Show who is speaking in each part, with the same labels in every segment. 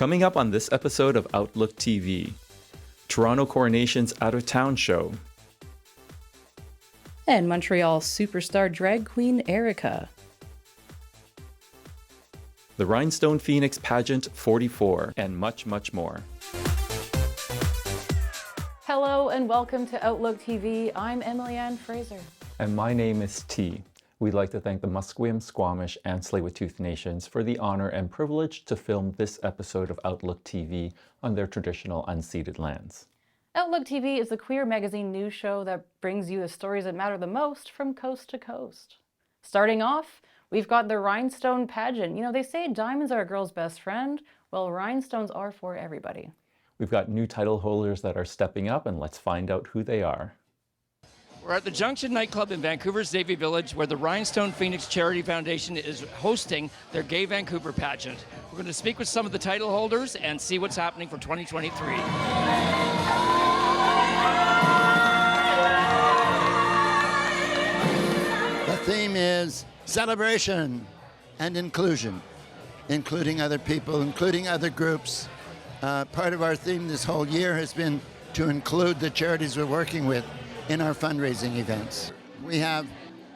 Speaker 1: Coming up on this episode of Outlook TV, Toronto Coronation's Out of Town show.
Speaker 2: And Montreal superstar drag queen Erica.
Speaker 1: The Rhinestone Pheonix Pageant 44, and much, much more.
Speaker 2: Hello and welcome to Outlook TV. I'm Emily-Ann Fraser.
Speaker 1: And my name is T. We'd like to thank the Musqueam, Squamish, and Tsleil-Waututh Nations for the honor and privilege to film this episode of Outlook TV on their traditional unceded lands.
Speaker 2: Outlook TV is the queer magazine news show that brings you the stories that matter the most from coast to coast. Starting off, we've got the Rhinestone Pageant. You know, they say diamonds are a girl's best friend. Well, rhinestones are for everybody.
Speaker 1: We've got new title holders that are stepping up, and let's find out who they are.
Speaker 3: We're at the Junction nightclub in Vancouver's Davie Village, where the Rhinestone Pheonix Charity Foundation is hosting their Gay Vancouver pageant. We're going to speak with some of the title holders and see what's happening for 2023.
Speaker 4: The theme is celebration and inclusion, including other people, including other groups. Part of our theme this whole year has been to include the charities we're working with in our fundraising events. We have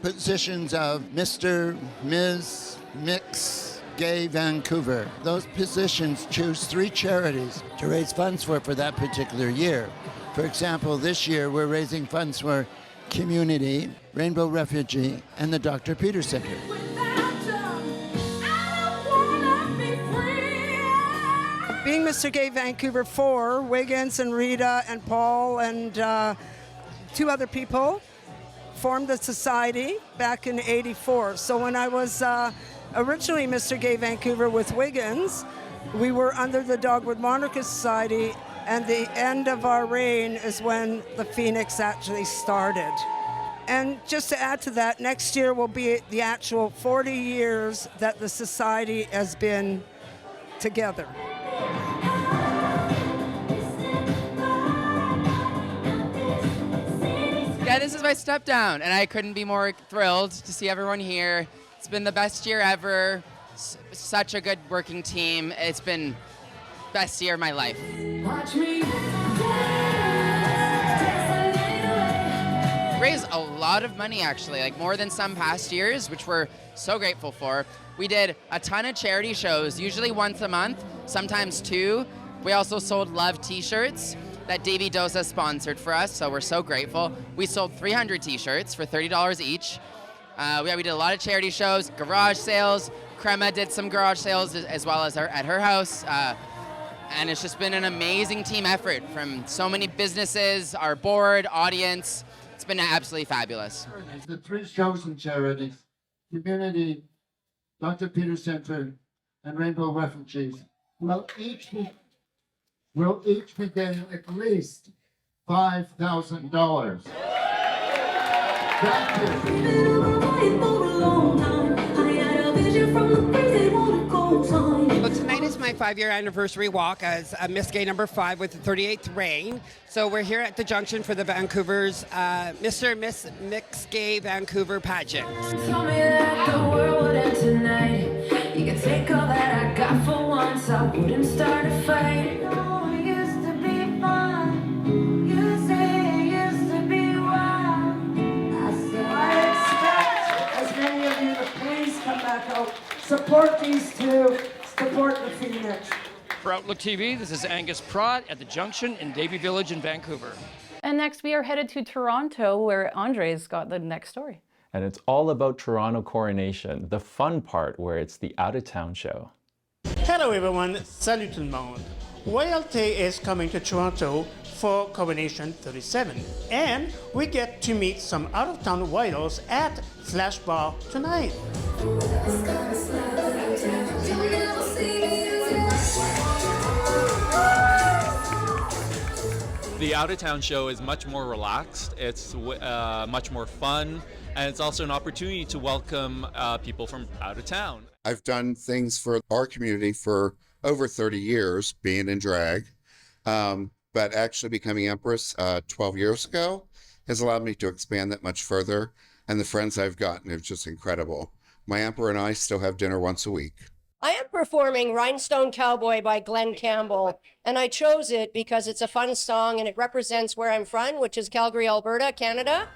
Speaker 4: positions of Mr., Ms., Mix, Gay Vancouver. Those positions choose 3 charities to raise funds for that particular year. For example, this year we're raising funds for Community, Rainbow Refugee, and the Dr. Peter Center.
Speaker 5: Being Mr. Gay Vancouver 4, Wiggins and Rita and Paul and 2 other people formed the society back in '84. So when I was originally Mr. Gay Vancouver with Wiggins, we were under the Dogwood Monarchist Society, and the end of our reign is when the Pheonix actually started. And just to add to that, next year will be the actual 40 years that the society has been together.
Speaker 6: Yeah, this is my step down, and I couldn't be more thrilled to see everyone here. It's been the best year ever. Such a good working team. It's been best year of my life. Raised a lot of money, actually, like more than some past years, which we're so grateful for. We did a ton of charity shows, usually once a month, sometimes 2. We also sold love t-shirts that Davy Dosa sponsored for us, so we're so grateful. We sold 300 t-shirts for $30 each. We did a lot of charity shows, garage sales. Crema did some garage sales as well as at her house. And it's just been an amazing team effort from so many businesses, our board, audience. It's been absolutely fabulous.
Speaker 4: The 3 chosen charities, Community, Dr. Peter Center, and Rainbow Refugees, will each be getting at least $5,000. Thank you.
Speaker 7: Well, tonight is my 5-year anniversary walk as Miss Gay number 5 with the 38th reign. So we're here at the Junction for the Vancouver's Mr. and Miss Mix Gay Vancouver Pageant.
Speaker 8: Tell me that the world would end tonight. You can take all that I got for once. I wouldn't start a fight. No, it used to be fun. You say it used to be wild.
Speaker 5: I expect as many of you to please come back out, support these 2, support the Pheonix.
Speaker 3: For Outlook TV, this is Angus Pratt at the Junction in Davie Village in Vancouver.
Speaker 2: And next we are headed to Toronto, where Andre's got the next story.
Speaker 1: And it's all about Toronto Coronation, the fun part where it's the Out of Town show.
Speaker 9: Hello everyone, salut tout le monde. Royalty is coming to Toronto for Coronation 37, and we get to meet some out-of-town royals at Flash Bar tonight.
Speaker 10: The Out of Town show is much more relaxed, it's much more fun, and it's also an opportunity to welcome people from out of town.
Speaker 11: I've done things for our community for over 30 years, being in drag, but actually becoming Empress 12 years ago has allowed me to expand that much further, and the friends I've gotten are just incredible. My Emperor and I still have dinner once a week.
Speaker 12: I am performing Rhinestone Cowboy by Glenn Campbell, and I chose it because it's a fun song and it represents where I'm from, which is Calgary, Alberta, Canada.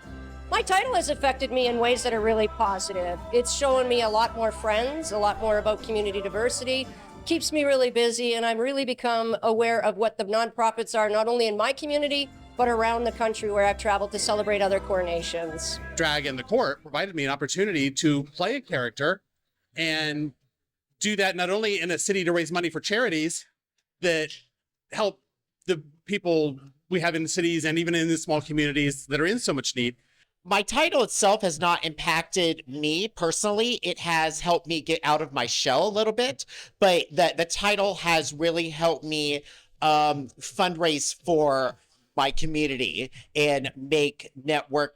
Speaker 12: My title has affected me in ways that are really positive. It's showing me a lot more friends, a lot more about community diversity, keeps me really busy, and I'm really become aware of what the nonprofits are, not only in my community, but around the country where I've traveled to celebrate other coronations.
Speaker 13: Drag in the Court provided me an opportunity to play a character and do that not only in a city to raise money for charities that help the people we have in the cities and even in the small communities that are in so much need.
Speaker 14: My title itself has not impacted me personally. It has helped me get out of my shell a little bit, but the title has really helped me fundraise for my community and make network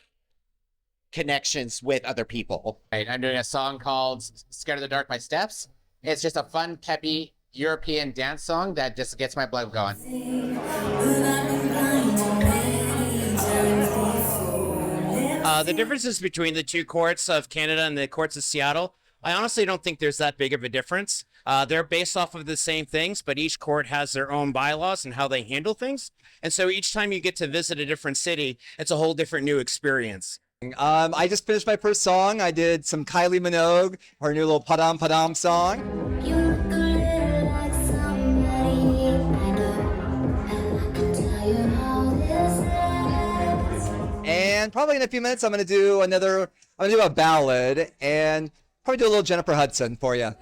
Speaker 14: connections with other people.
Speaker 6: Right, I'm doing a song called Scared of the Dark by Steps. It's just a fun, peppy European dance song that just gets my blood going.
Speaker 15: The differences between the two courts of Canada and the courts of Seattle, I honestly don't think there's that big of a difference. They're based off of the same things, but each court has their own bylaws and how they handle things. And so each time you get to visit a different city, it's a whole different new experience.
Speaker 16: I just finished my first song. I did some Kylie Minogue, her new little Padam Padam song. And probably in a few minutes, I'm gonna do a ballad and probably do a little Jennifer Hudson for you.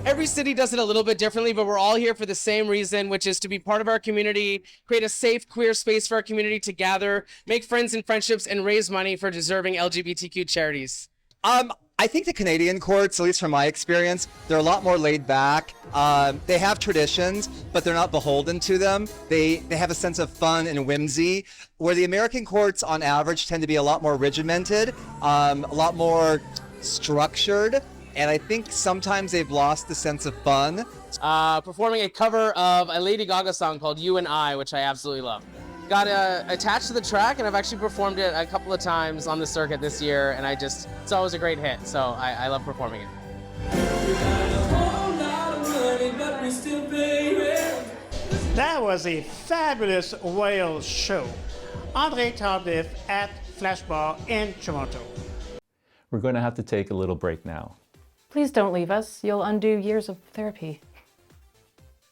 Speaker 17: Every city does it a little bit differently, but we're all here for the same reason, which is to be part of our community, create a safe, queer space for our community to gather, make friends and friendships, and raise money for deserving LGBTQ charities.
Speaker 16: I think the Canadian courts, at least from my experience, they're a lot more laid back. They have traditions, but they're not beholden to them. They have a sense of fun and whimsy, where the American courts, on average, tend to be a lot more regimented, a lot more structured. And I think sometimes they've lost the sense of fun.
Speaker 17: Performing a cover of a Lady Gaga song called You and I, which I absolutely love. Got attached to the track, and I've actually performed it a couple of times on the circuit this year, and it's always a great hit, so I love performing it.
Speaker 9: That was a fabulous Wales show. Andre Tardif at Flash Bar in Toronto.
Speaker 1: We're going to have to take a little break now.
Speaker 2: Please don't leave us. You'll undo years of therapy.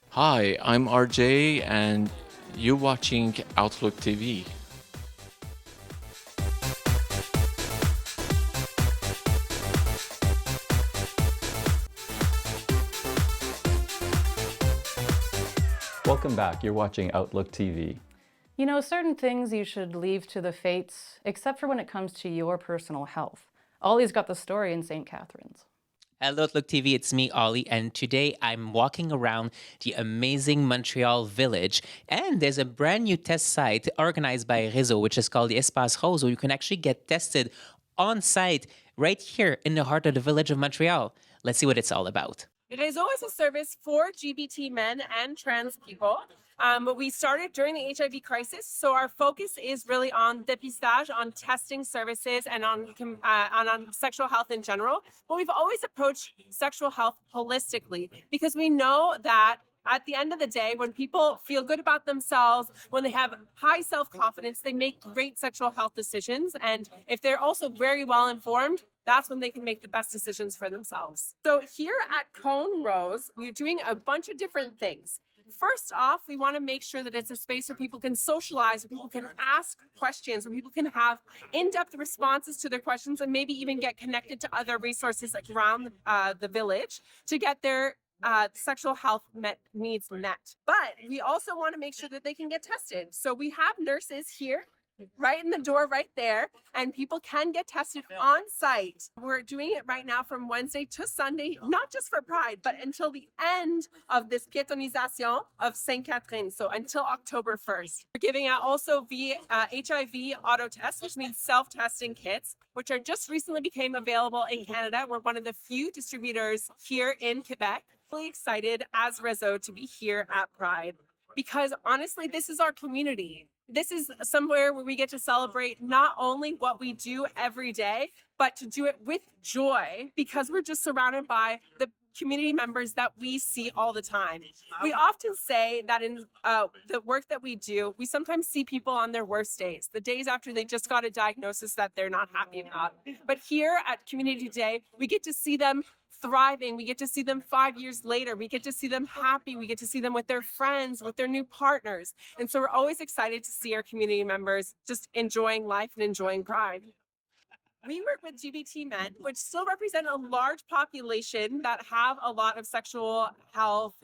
Speaker 18: Hi, I'm RJ and you're watching Outlook TV.
Speaker 1: Welcome back. You're watching Outlook TV.
Speaker 2: You know, certain things you should leave to the fates, except for when it comes to your personal health. Ollie's got the story in St. Catharines.
Speaker 19: Hello, Outlook TV, it's me, Ollie, and today I'm walking around the amazing Montreal village, and there's a brand new test site organized by Réseau, which is called the Espace Rose, where you can actually get tested on site right here in the heart of the village of Montreal. Let's see what it's all about.
Speaker 20: Réseau is a service for LGBT men and trans people. We started during the HIV crisis, so our focus is really on dépistage, on testing services, and on sexual health in general. But we've always approached sexual health holistically because we know that at the end of the day, when people feel good about themselves, when they have high self-confidence, they make great sexual health decisions. And if they're also very well informed, that's when they can make the best decisions for themselves. So here at Cone Rose, we're doing a bunch of different things. First off, we want to make sure that it's a space where people can socialize, where people can ask questions, where people can have in-depth responses to their questions, and maybe even get connected to other resources like around the village to get their sexual health needs met. But we also want to make sure that they can get tested. So we have nurses here right in the door right there, and people can get tested on site. We're doing it right now from Wednesday to Sunday, not just for Pride, but until the end of this piétonisation of St. Catherine, so until October 1st. We're giving out also HIV auto tests, which means self-testing kits, which are just recently became available in Canada. We're one of the few distributors here in Quebec. Really excited as Réseau to be here at Pride, because honestly, this is our community. This is somewhere where we get to celebrate not only what we do every day, but to do it with joy, because we're just surrounded by the community members that we see all the time. We often say that in the work that we do, we sometimes see people on their worst days, the days after they just got a diagnosis that they're not happy about. But here at Community Day, we get to see them thriving. We get to see them 5 years later. We get to see them happy. We get to see them with their friends, with their new partners. And so we're always excited to see our community members just enjoying life and enjoying Pride. We work with GBT men, which still represent a large population that have a lot of sexual health,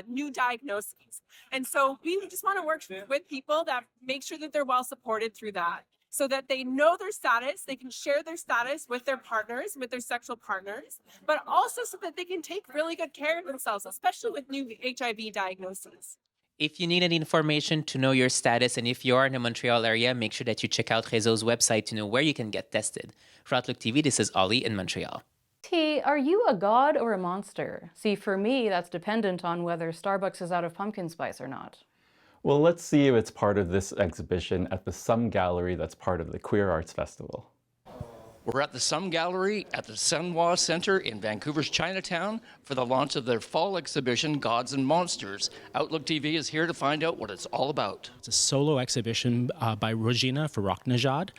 Speaker 20: new diagnoses. And so we just want to work with people that make sure that they're well supported through that, so that they know their status, they can share their status with their partners, with their sexual partners, but also so that they can take really good care of themselves, especially with new HIV diagnoses.
Speaker 19: If you need any information to know your status, and if you are in the Montreal area, make sure that you check out Réseau's website to know where you can get tested. For Outlook TV, this is Ollie in Montreal.
Speaker 2: T, are you a god or a monster? See, for me, that's dependent on whether Starbucks is out of pumpkin spice or not.
Speaker 1: Well, let's see if it's part of this exhibition at the Sum Gallery that's part of the Queer Arts Festival.
Speaker 3: We're at the Sum Gallery at the Sunwa Centre in Vancouver's Chinatown for the launch of their fall exhibition, Gods and Monsters. Outlook TV is here to find out what it's all about.
Speaker 21: It's a solo exhibition by Regina Farrokhzad.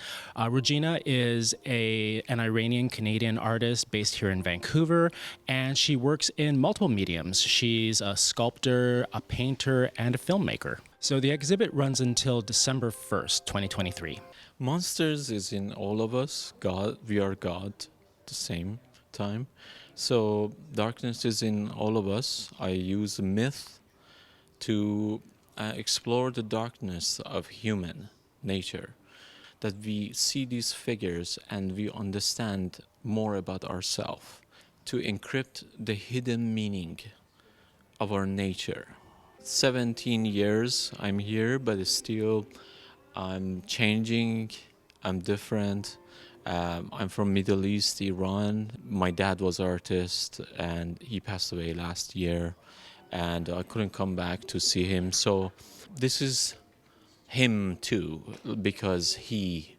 Speaker 21: Regina is an Iranian-Canadian artist based here in Vancouver, and she works in multiple mediums. She's a sculptor, a painter, and a filmmaker. So the exhibit runs until December 1st, 2023.
Speaker 18: Monsters is in all of us. God, we are God at the same time. So darkness is in all of us. I use myth to explore the darkness of human nature. That we see these figures and we understand more about ourselves. To encrypt the hidden meaning of our nature. 17 years I'm here, but still I'm changing, I'm different. I'm from Middle East, Iran. My dad was an artist and he passed away last year and I couldn't come back to see him. So this is him too, because he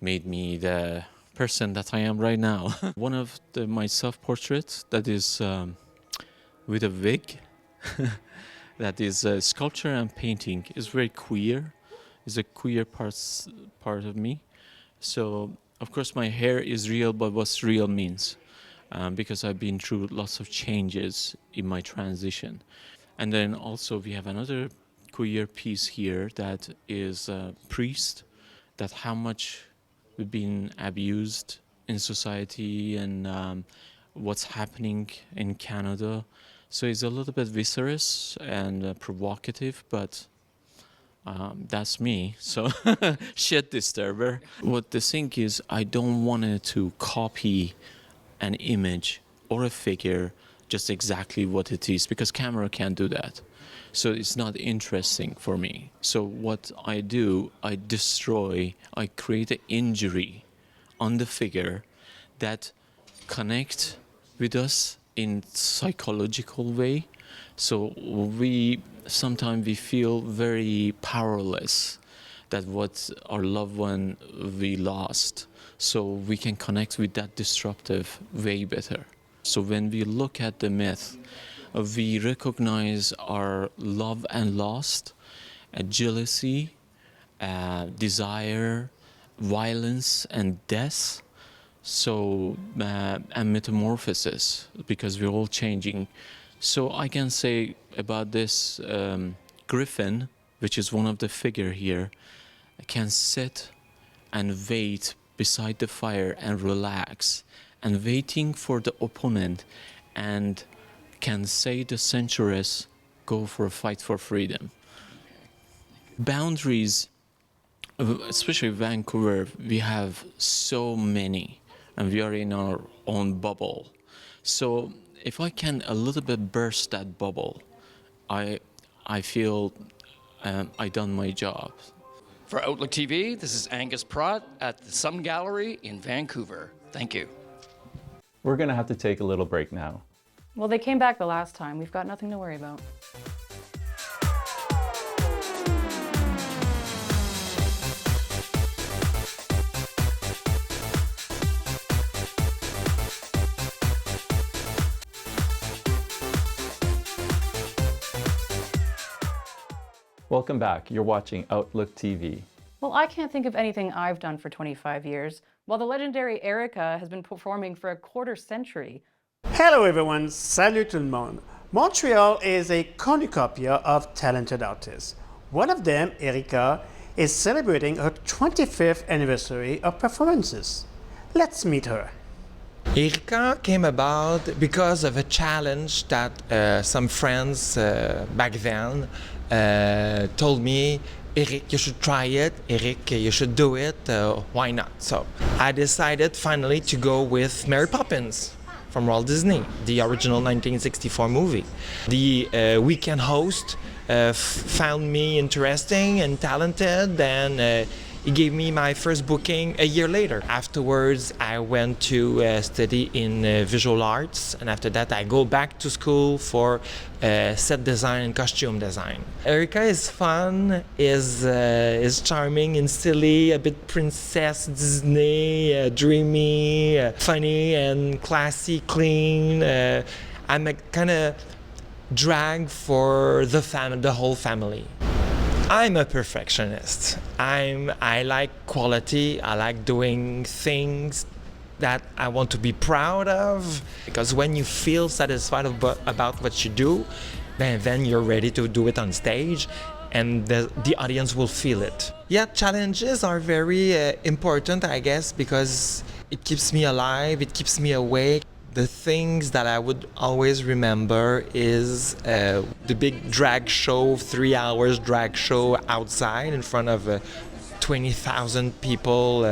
Speaker 18: made me the person that I am right now. One of my self-portraits that is with a wig, that is sculpture and painting, is very queer. Is a queer part of me. So, of course, my hair is real, but what's real means, because I've been through lots of changes in my transition. And then also we have another queer piece here that is a priest, that how much we've been abused in society and what's happening in Canada. So it's a little bit viscerous and provocative, but that's me, so shit disturber. What the thing is, I don't want it to copy an image or a figure just exactly what it is, because camera can't do that. So it's not interesting for me. So what I do, I destroy, I create an injury on the figure that connect with us in psychological way. So sometimes we feel very powerless, that what our loved one we lost. So we can connect with that disruptive way better. So when we look at the myth, we recognize our love and lost, jealousy, desire, violence and death. So and metamorphosis, because we're all changing. So I can say about this griffin, which is one of the figure here, can sit and wait beside the fire and relax and waiting for the opponent, and can say the centuries go for a fight for freedom. Boundaries, especially Vancouver, we have so many and we are in our own bubble. So if I can a little bit burst that bubble, I feel I done my job.
Speaker 3: For Outlook TV, this is Angus Pratt at the Sum Gallery in Vancouver. Thank you.
Speaker 1: We're going to have to take a little break now.
Speaker 2: Well, they came back the last time. We've got nothing to worry about.
Speaker 1: Welcome back. You're watching Outlook TV.
Speaker 2: Well, I can't think of anything I've done for 25 years, while the legendary Erica has been performing for a quarter century.
Speaker 9: Hello everyone, salut tout le monde. Montreal is a cornucopia of talented artists. One of them, Erica, is celebrating her 25th anniversary of performances. Let's meet her.
Speaker 4: Erica came about because of a challenge that some friends back then told me, Eric, you should try it. Eric, you should do it. Why not? So I decided finally to go with Mary Poppins from Walt Disney, the original 1964 movie. The weekend host found me interesting and talented, and he gave me my first booking a year later. Afterwards, I went to study in visual arts, and after that, I go back to school for set design and costume design. Erica is fun, is charming and silly, a bit princess Disney, dreamy, funny and classy, clean. I'm a kind of drag for the whole family. I'm a perfectionist. I like quality. I like doing things that I want to be proud of, because when you feel satisfied about what you do, then you're ready to do it on stage, and the audience will feel it. Yeah, challenges are very important, I guess, because it keeps me alive, it keeps me awake. The things that I would always remember is the big drag show, 3 hours drag show outside in front of 20,000 people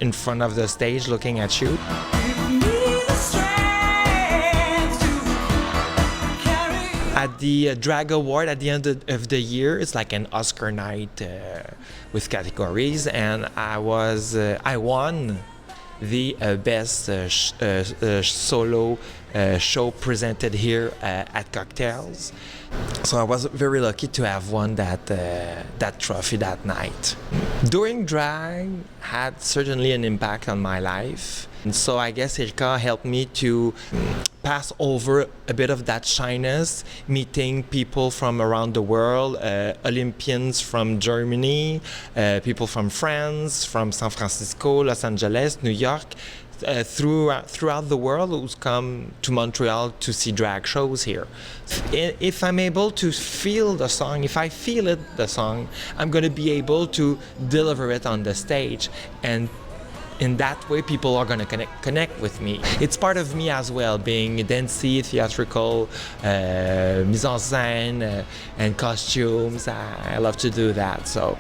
Speaker 4: in front of the stage looking at you. At the Drag Award at the end of the year, it's like an Oscar night with categories, and I won the best solo show presented here at Cocktails. So I was very lucky to have won that trophy that night. Doing drag had certainly an impact on my life. And so I guess Erica helped me to pass over a bit of that shyness, meeting people from around the world, Olympians from Germany, people from France, from San Francisco, Los Angeles, New York, throughout the world who's come to Montreal to see drag shows here. If I'm able to feel the song, if I feel it, the song, I'm going to be able to deliver it on the stage, and in that way people are going to connect with me. It's part of me as well, being dancey, theatrical, mise en scène, and costumes. I love to do that. So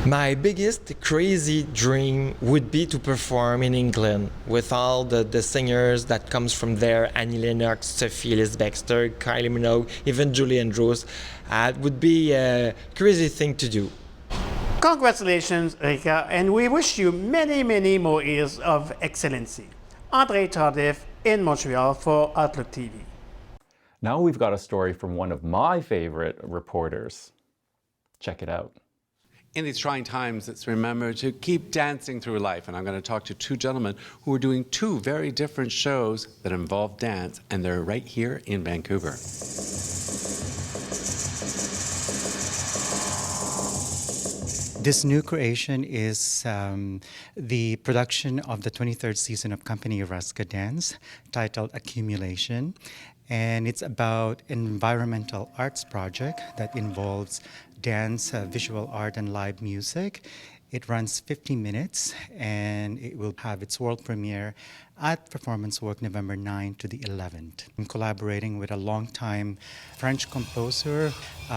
Speaker 4: my biggest crazy dream would be to perform in England with all the singers that comes from there, Annie Lennox, Sophie Ellis-Bextor, Kylie Minogue, even Julie Andrews. It would be a crazy thing to do.
Speaker 9: Congratulations, Erica, and we wish you many, many more years of excellency. André Tardif in Montreal for Outlook TV.
Speaker 1: Now we've got a story from one of my favorite reporters. Check it out.
Speaker 22: In these trying times, let's remember to keep dancing through life. And I'm going to talk to two gentlemen who are doing two very different shows that involve dance, and they're right here in Vancouver.
Speaker 23: This new creation is the production of the 23rd season of Company Rasca Dance, titled Accumulation. And it's about an environmental arts project that involves dance, visual art, and live music. It runs 50 minutes, and it will have its world premiere at Performance Work November 9 to the 11th. I'm collaborating with a longtime French composer.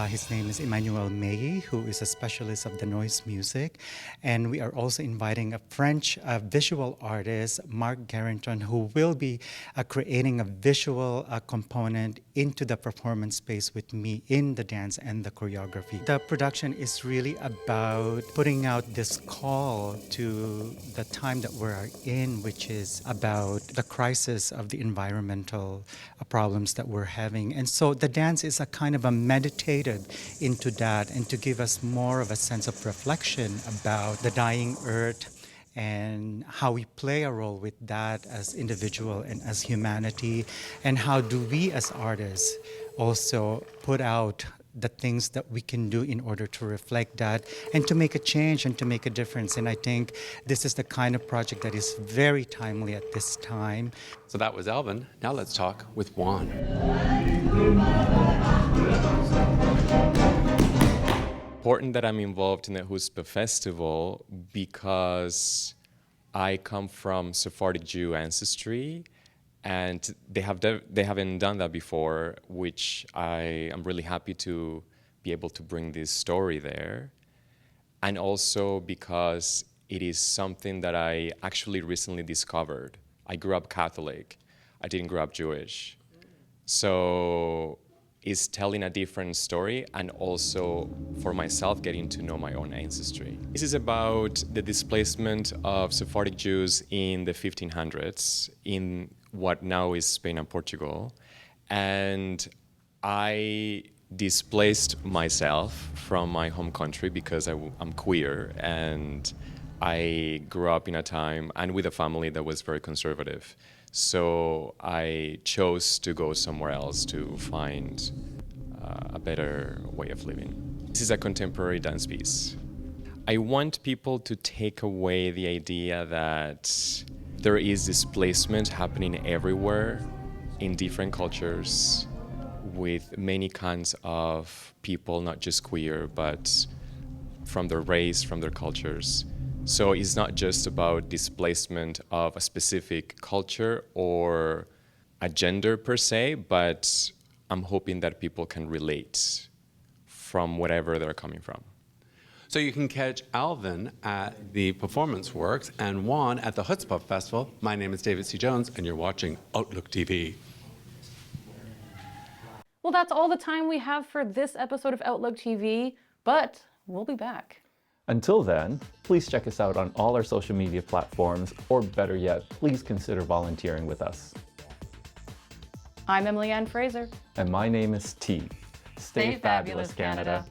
Speaker 23: His name is Emmanuel Meilly, who is a specialist of the noise music. And we are also inviting a French visual artist, Marc Guarenton, who will be creating a visual component into the performance space with me in the dance and the choreography. The production is really about putting out this call to the time that we're in, which is about the crisis of the environmental problems that we're having. And so the dance is a kind of a meditative into that, and to give us more of a sense of reflection about the dying earth and how we play a role with that as individual and as humanity, and how do we as artists also put out the things that we can do in order to reflect that and to make a change and to make a difference. And I think this is the kind of project that is very timely at this time.
Speaker 22: So that was Alvin. Now let's talk with Juan.
Speaker 5: Important that I'm involved in the Huspa Festival because I come from Sephardic Jew ancestry, and they haven't done that before, which I am really happy to be able to bring this story there. And also because it is something that I actually recently discovered. I grew up Catholic. I didn't grow up Jewish. So it's telling a different story, and also for myself getting to know my own ancestry. This is about the displacement of Sephardic Jews in the 1500s in what now is Spain and Portugal. And I displaced myself from my home country because I'm queer, and I grew up in a time and with a family that was very conservative. So I chose to go somewhere else to find a better way of living. This is a contemporary dance piece. I want people to take away the idea that there is displacement happening everywhere in different cultures with many kinds of people, not just queer, but from their race, from their cultures. So it's not just about displacement of a specific culture or a gender per se, but I'm hoping that people can relate from whatever they're coming from.
Speaker 22: So you can catch Alvin at the Performance Works and Juan at the Chutzpah Festival. My name is David C. Jones, and you're watching Outlook TV.
Speaker 2: Well, that's all the time we have for this episode of Outlook TV, but we'll be back.
Speaker 1: Until then, please check us out on all our social media platforms, or better yet, please consider volunteering with us.
Speaker 2: I'm Emily Ann Fraser.
Speaker 1: And my name is T.
Speaker 2: Stay fabulous, Canada.